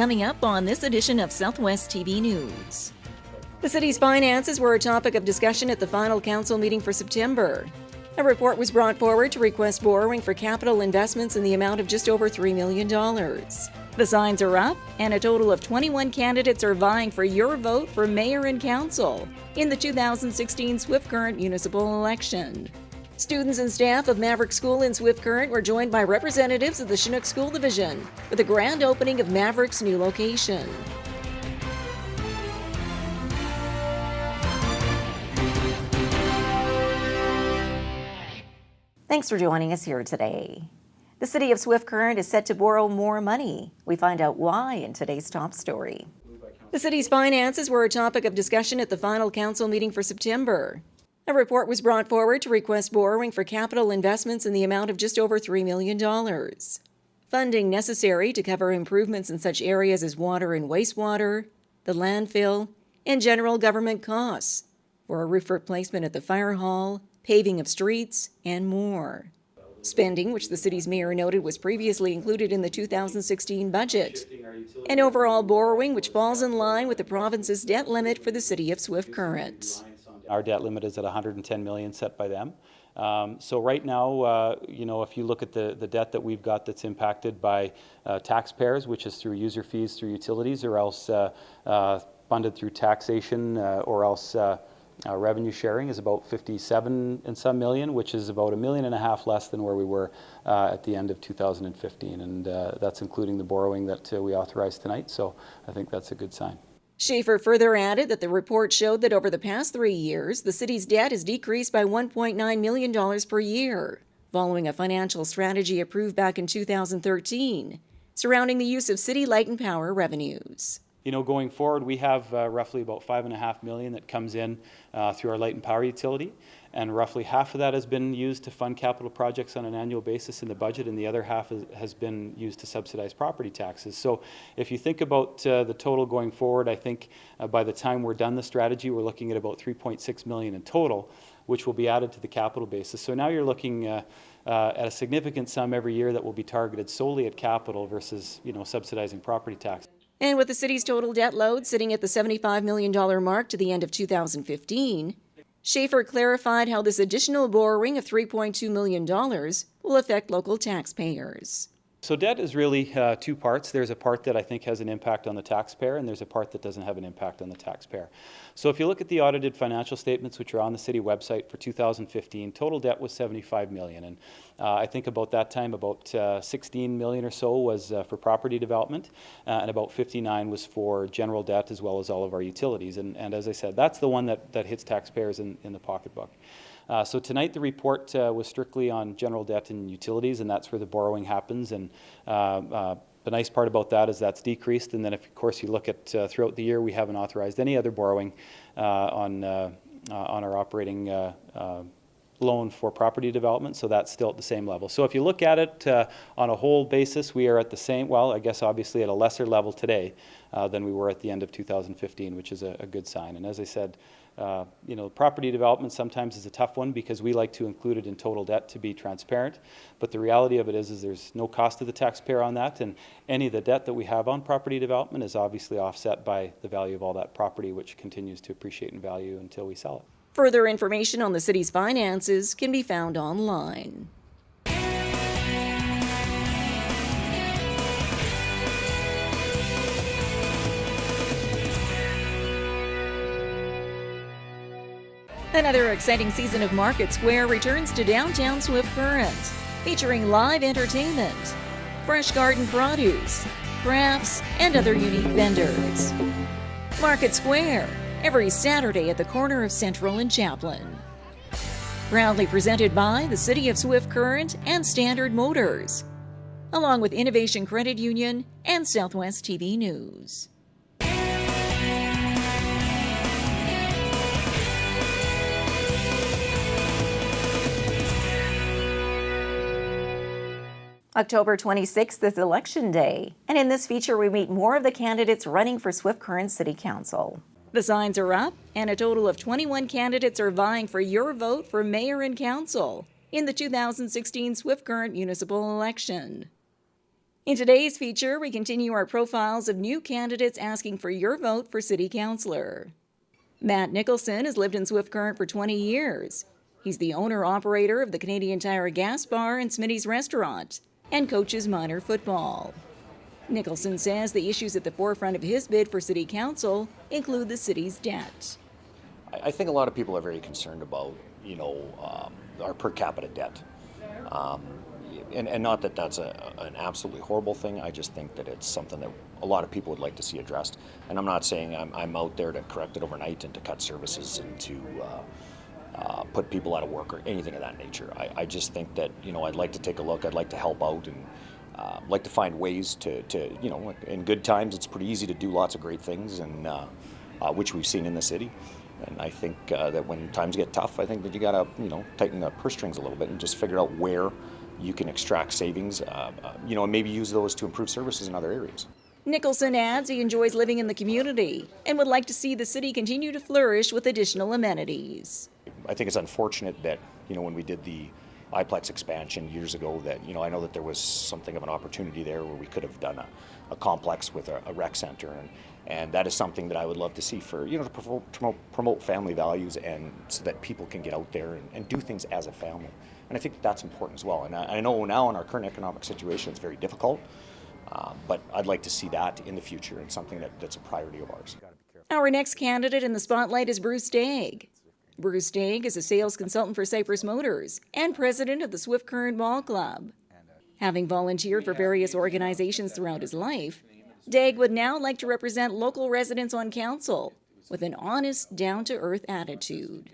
coming up on this edition of Southwest TV News. The city's finances were a topic of discussion at the final council meeting for September. A report was brought forward to request borrowing for capital investments in the amount of just over $3 million. The signs are up, and a total of 21 candidates are vying for your vote for mayor and council in the 2016 Swift Current municipal election. Students and staff of Maverick School in Swift Current were joined by representatives of the Chinook School Division for the grand opening of Maverick's new location. Thanks for joining us here today. The city of Swift Current is set to borrow more money. We find out why in today's top story. The city's finances were a topic of discussion at the final council meeting for September. A report was brought forward to request borrowing for capital investments in the amount of just over $3 million. Funding necessary to cover improvements in such areas as water and wastewater, the landfill, and general government costs for a roof replacement at the fire hall, paving of streets, and more. Spending, which the city's mayor noted was previously included in the 2016 budget. And overall borrowing, which falls in line with the province's debt limit for the city of Swift Current. Our debt limit is at $110 million set by them. So right now, if you look at the debt that we've got that's impacted by taxpayers, which is through user fees, through utilities, or else funded through taxation, or else revenue sharing, is about 57 and some million, which is about $1.5 million less than where we were at the end of 2015. And that's including the borrowing that we authorized tonight. So I think that's a good sign. Schaefer further added that the report showed that over the past 3 years, the city's debt has decreased by $1.9 million per year, following a financial strategy approved back in 2013 surrounding the use of city light and power revenues. Going forward, we have roughly about $5.5 million that comes in through our light and power utility, and roughly half of that has been used to fund capital projects on an annual basis in the budget, and the other half has been used to subsidize property taxes. So if you think about the total going forward, I think by the time we're done the strategy, we're looking at about $3.6 million in total, which will be added to the capital basis. So now you're looking at a significant sum every year that will be targeted solely at capital versus subsidizing property tax. And with the city's total debt load sitting at the $75 million mark to the end of 2015, Schaefer clarified how this additional borrowing of $3.2 million will affect local taxpayers. So debt is really two parts. There's a part that I think has an impact on the taxpayer, and there's a part that doesn't have an impact on the taxpayer. So if you look at the audited financial statements, which are on the city website for 2015, total debt was $75 million. And I think about that time, about $16 million or so was for property development, and about $59 was for general debt as well as all of our utilities. And as I said, that's the one that hits taxpayers in the pocketbook. So tonight the report was strictly on general debt and utilities, and that's where the borrowing happens. And the nice part about that is that's decreased. And then, of course, you look at throughout the year, we haven't authorized any other borrowing on our operating loan for property development, so that's still at the same level. So if you look at it on a whole basis, we are at the same, well, I guess obviously at a lesser level today than we were at the end of 2015, which is a good sign. And as I said, property development sometimes is a tough one because we like to include it in total debt to be transparent. But the reality of it is there's no cost to the taxpayer on that, and any of the debt that we have on property development is obviously offset by the value of all that property, which continues to appreciate in value until we sell it. Further information on the city's finances can be found online. Another exciting season of Market Square returns to downtown Swift Current, featuring live entertainment, fresh garden produce, crafts, and other unique vendors. Market Square, every Saturday at the corner of Central and Chaplin. Proudly presented by the City of Swift Current and Standard Motors, along with Innovation Credit Union and Southwest TV News. October 26th is Election Day, and in this feature we meet more of the candidates running for Swift Current City Council. The signs are up, and a total of 21 candidates are vying for your vote for mayor and council in the 2016 Swift Current municipal election. In today's feature, we continue our profiles of new candidates asking for your vote for City Councillor. Matt Nicholson has lived in Swift Current for 20 years. He's the owner-operator of the Canadian Tire Gas Bar and Smitty's Restaurant and coaches minor football. Nicholson says the issues at the forefront of his bid for City Council include the city's debt. I think a lot of people are very concerned about, our per capita debt. And not that that's an absolutely horrible thing. I just think that it's something that a lot of people would like to see addressed. And I'm not saying I'm out there to correct it overnight and to cut services and to put people out of work or anything of that nature. I just think that, I'd like to take a look. I'd like to help out and like to find ways to in good times, it's pretty easy to do lots of great things, and which we've seen in the city. And I think that when times get tough, I think that you got to, tighten the purse strings a little bit and just figure out where you can extract savings, and maybe use those to improve services in other areas. Nicholson adds he enjoys living in the community and would like to see the city continue to flourish with additional amenities. I think it's unfortunate that, when we did the iPlex expansion years ago, that, I know that there was something of an opportunity there where we could have done a complex with a rec center. And that is something that I would love to see for, to promote family values, and so that people can get out there and do things as a family. And I think that's important as well. And I know now in our current economic situation, it's very difficult, but I'd like to see that in the future, and something that's a priority of ours. Our next candidate in the spotlight is Bruce Daig. Bruce Daig is a sales consultant for Cypress Motors and president of the Swift Current Ball Club. Having volunteered for various organizations throughout his life, Daig would now like to represent local residents on council with an honest, down-to-earth attitude.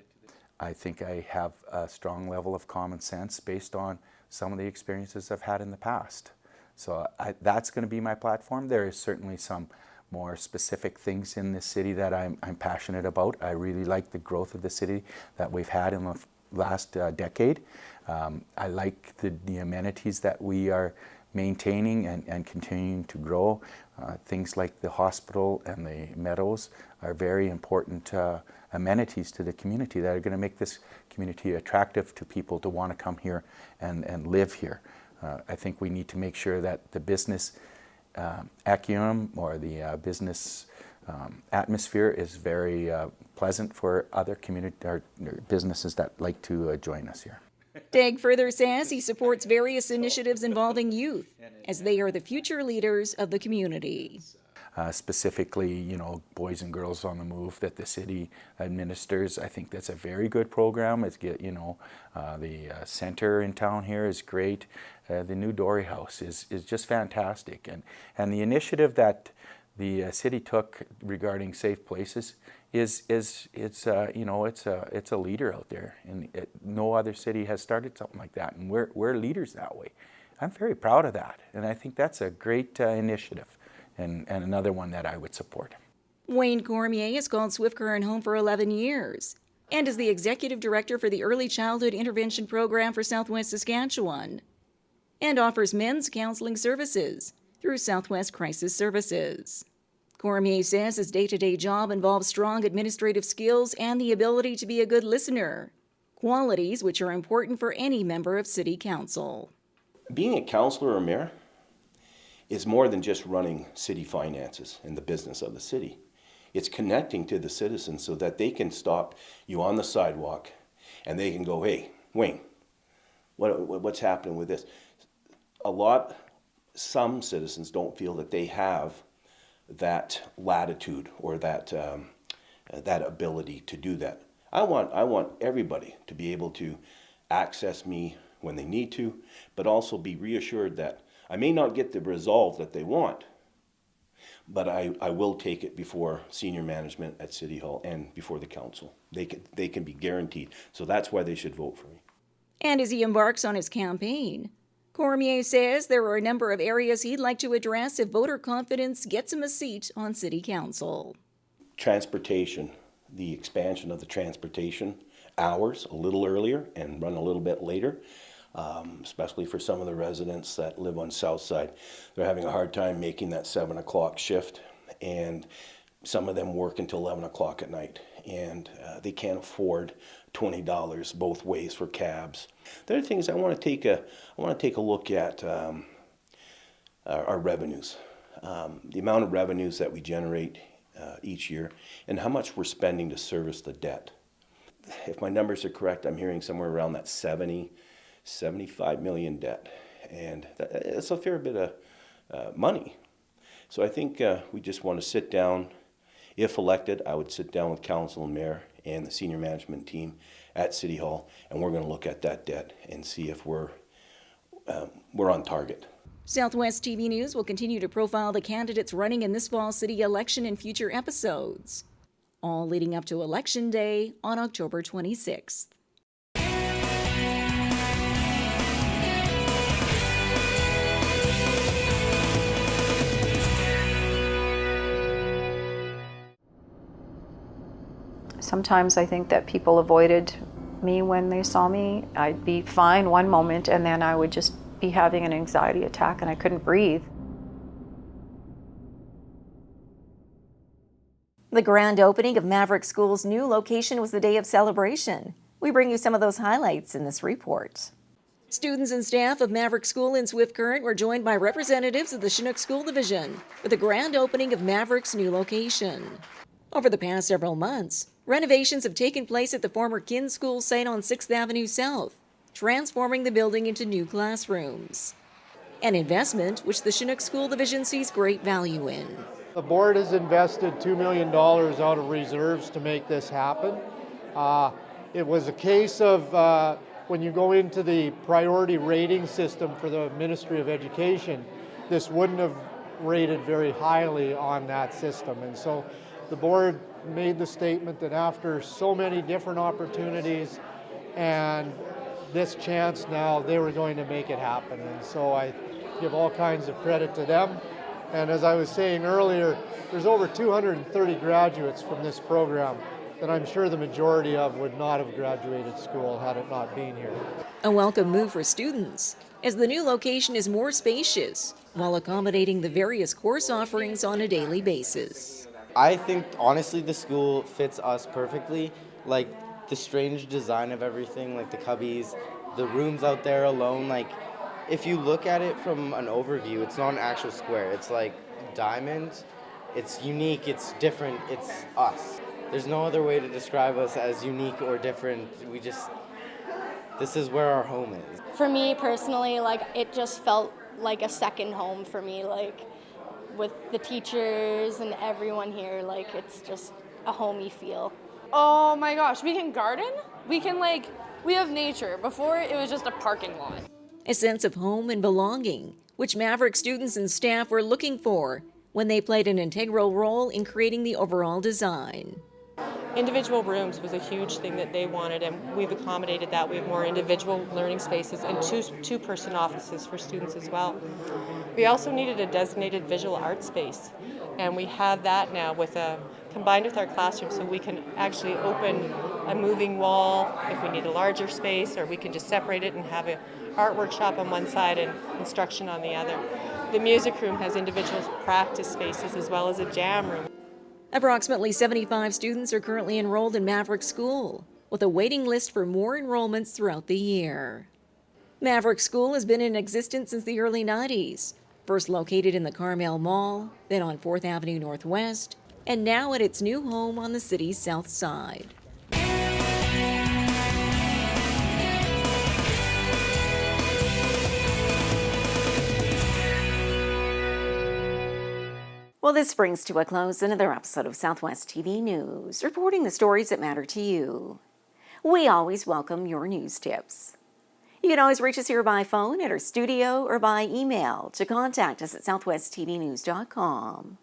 I think I have a strong level of common sense based on some of the experiences I've had in the past. So that's going to be my platform. There is certainly some more specific things in this city that I'm passionate about. I really like the growth of the city that we've had in the last decade. I like the amenities that we are maintaining and continuing to grow. Things like the hospital and the meadows are very important amenities to the community that are going to make this community attractive to people to want to come here and live here. I think we need to make sure that the business acumen or the business atmosphere is very pleasant for other community or businesses that like to join us here. Daig further says he supports various initiatives involving youth, as they are the future leaders of the community. Specifically, Boys and Girls on the Move that the city administers. I think that's a very good program. It's the center in town here is great. The new Dory House is just fantastic, and the initiative that the city took regarding safe places it's a leader out there, and no other city has started something like that, and we're leaders that way. I'm very proud of that, and I think that's a great initiative. And another one that I would support. Wayne Cormier has called Swift Current home for 11 years and is the executive director for the Early Childhood Intervention Program for Southwest Saskatchewan and offers men's counseling services through Southwest Crisis Services. Cormier says his day-to-day job involves strong administrative skills and the ability to be a good listener, qualities which are important for any member of City Council. Being a councillor or mayor is more than just running city finances and the business of the city. It's connecting to the citizens so that they can stop you on the sidewalk and they can go, hey, Wayne, what's happening with this? Some citizens don't feel that they have that latitude or that ability to do that. I want everybody to be able to access me when they need to, but also be reassured that I may not get the resolve that they want, but I will take it before senior management at City Hall and before the council. They can be guaranteed. So that's why they should vote for me. And as he embarks on his campaign, Cormier says there are a number of areas he'd like to address if voter confidence gets him a seat on City Council. Transportation, the expansion of the transportation hours a little earlier and run a little bit later. Especially for some of the residents that live on South Side. They're having a hard time making that 7 o'clock shift, and some of them work until 11 o'clock at night, and they can't afford $20 both ways for cabs. The other thing is I want to take a look at our revenues, the amount of revenues that we generate each year, and how much we're spending to service the debt. If my numbers are correct, I'm hearing somewhere around that 75 million debt, and that's a fair bit of money. So I think we just want to sit down. If elected, I would sit down with council and mayor and the senior management team at City Hall, and we're going to look at that debt and see if we're on target. Southwest TV News will continue to profile the candidates running in this fall's city election in future episodes, all leading up to Election Day on October 26th. Sometimes I think that people avoided me when they saw me. I'd be fine one moment and then I would just be having an anxiety attack and I couldn't breathe. The grand opening of Maverick School's new location was the day of celebration. We bring you some of those highlights in this report. Students and staff of Maverick School in Swift Current were joined by representatives of the Chinook School Division for the grand opening of Maverick's new location. Over the past several months, renovations have taken place at the former Kin School site on 6th Avenue South, transforming the building into new classrooms. An investment which the Chinook School Division sees great value in. The board has invested $2 million out of reserves to make this happen. It was a case of when you go into the priority rating system for the Ministry of Education, this wouldn't have rated very highly on that system. And so the board made the statement that after so many different opportunities and this chance now, they were going to make it happen. And so I give all kinds of credit to them. And as I was saying earlier, there's over 230 graduates from this program that I'm sure the majority of would not have graduated school had it not been here. A welcome move for students, as the new location is more spacious while accommodating the various course offerings on a daily basis. I think, honestly, the school fits us perfectly. Like, the strange design of everything, like the cubbies, the rooms out there alone. Like, if you look at it from an overview, it's not an actual square. It's like diamonds. It's unique, it's different, it's us. There's no other way to describe us as unique or different. This is where our home is. For me personally, like, it just felt like a second home for me, like, with the teachers and everyone here, like, it's just a homey feel. Oh my gosh, we can garden? We have nature. Before, it was just a parking lot. A sense of home and belonging, which Maverick students and staff were looking for when they played an integral role in creating the overall design. Individual rooms was a huge thing that they wanted, and we've accommodated that. We have more individual learning spaces and two-person offices for students as well. We also needed a designated visual art space, and we have that now combined with our classroom, so we can actually open a moving wall if we need a larger space, or we can just separate it and have an art workshop on one side and instruction on the other. The music room has individual practice spaces as well as a jam room. Approximately 75 students are currently enrolled in Maverick School, with a waiting list for more enrollments throughout the year. Maverick School has been in existence since the early 90s, first located in the Carmel Mall, then on 4th Avenue Northwest, and now at its new home on the city's south side. Well, this brings to a close another episode of Southwest TV News, reporting the stories that matter to you. We always welcome your news tips. You can always reach us here by phone at our studio or by email to contact us at southwesttvnews.com.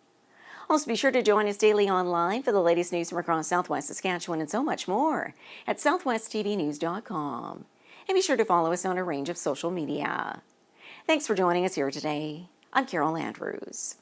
Also, be sure to join us daily online for the latest news from across Southwest Saskatchewan and so much more at southwesttvnews.com. And be sure to follow us on a range of social media. Thanks for joining us here today. I'm Carol Andrews.